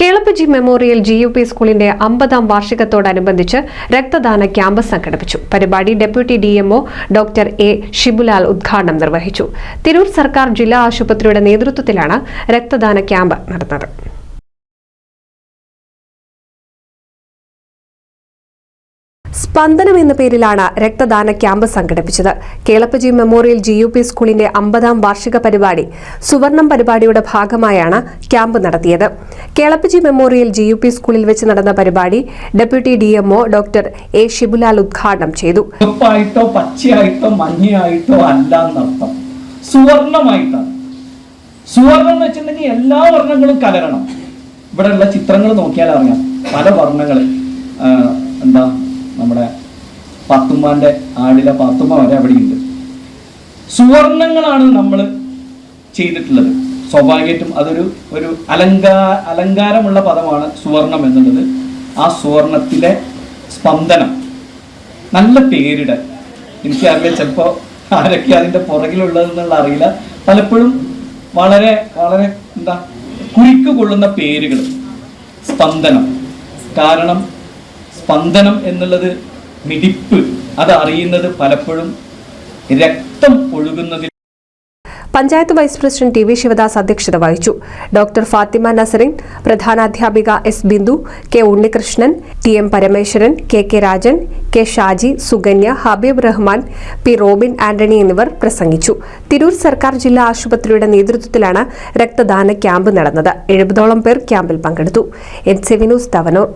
Kelappaji memorial GUP സ്കൂളിന്റെ 50ാം വാർഷികത്തോടനുബന്ധിച്ച് രക്തദാന ക്യാമ്പ് സംഘടിപ്പിച്ചു. പരിപാടി deputy DMO doctor A. Shibulal ഉദ്ഘാടനം നിർവഹിച്ചു. തിരൂർ സർക്കാർ ജില്ലാ ആശുപത്രിയുടെ നേതൃത്വത്തിലാണ് രക്തദാന ക്യാമ്പ് നടന്നത്. സ്പന്ദനം എന്ന പേരിലാണ് രക്തദാന ക്യാമ്പ് സംഘടിപ്പിച്ചത്. കേളപ്പജി മെമ്മോറിയൽ GUP സ്കൂളിന്റെ 50ാം വാർഷിക പരിപാടി സുവർണം പരിപാടിയുടെ ഭാഗമായാണ് ക്യാമ്പ് നടത്തിയത്. കേളപ്പജി മെമ്മോറിയൽ GUP സ്കൂളിൽ വെച്ച് നടന്ന പരിപാടി deputy DMO doctor A. Shibulal ഉദ്ഘാടനം ചെയ്തു. പച്ചയായിട്ടോ മഞ്ഞയായിട്ടോ അല്ല എന്നർത്ഥം, സുവർണമായിട്ടാണ്. സുവർണം എന്ന് വെച്ചിട്ടുണ്ടെങ്കിൽ എല്ലാ വർണ്ണങ്ങളും കലരണം. ഇവിടെയുള്ള ചിത്രങ്ങൾ നോക്കിയാൽ അറിയാം, പല വർണ്ണങ്ങൾ. എന്താ നമ്മുടെ പാത്തുമ്മാന്റെ ആടിലെ പാത്തുമ്മ വരെ അവിടെയുണ്ട്. സുവർണങ്ങളാണ് നമ്മൾ ചെയ്തിട്ടുള്ളത്. സ്വാഭാവികമായിട്ടും അതൊരു അലങ്കാരമുള്ള പദമാണ് സുവർണം എന്നുള്ളത്. ആ സുവർണത്തിലെ സ്പന്ദനം, നല്ല പേരിട. എനിക്കറിയില്ല ചിലപ്പോൾ ആരൊക്കെ അതിൻ്റെ പുറകിലുള്ളതെന്നുള്ള അറിയില്ല. പലപ്പോഴും വളരെ വളരെ കുറിക്ക് കൊള്ളുന്ന പേരുകൾ. സ്പന്ദനം, കാരണം സ്പന്ദനം എന്നുള്ളത് മിടിപ്പ്, അത് അറിയുന്നത് പലപ്പോഴും രക്തം ഒഴുകുന്നതിൽ. Panchayat vice president TV Shivadas അധ്യക്ഷത വഹിച്ചു. ഡോക്ടർ ഫാത്തിമ നസറിൻ, പ്രധാനാധ്യാപിക S. Bindu, K. Unnikrishnan, TM Parameswaran, KK Rajan, K. Shaji, Sukanya, Habeeb Rahman, P. Robin Antony എന്നിവർ പ്രസംഗിച്ചു. തിരൂർ സർക്കാർ ജില്ലാ ആശുപത്രിയുടെ നേതൃത്വത്തിലാണ് രക്തദാന ക്യാമ്പ് നടന്നത്. 70ഓളം പേർ ക്യാമ്പിൽ പങ്കെടുത്തു. NCV news Thavanur.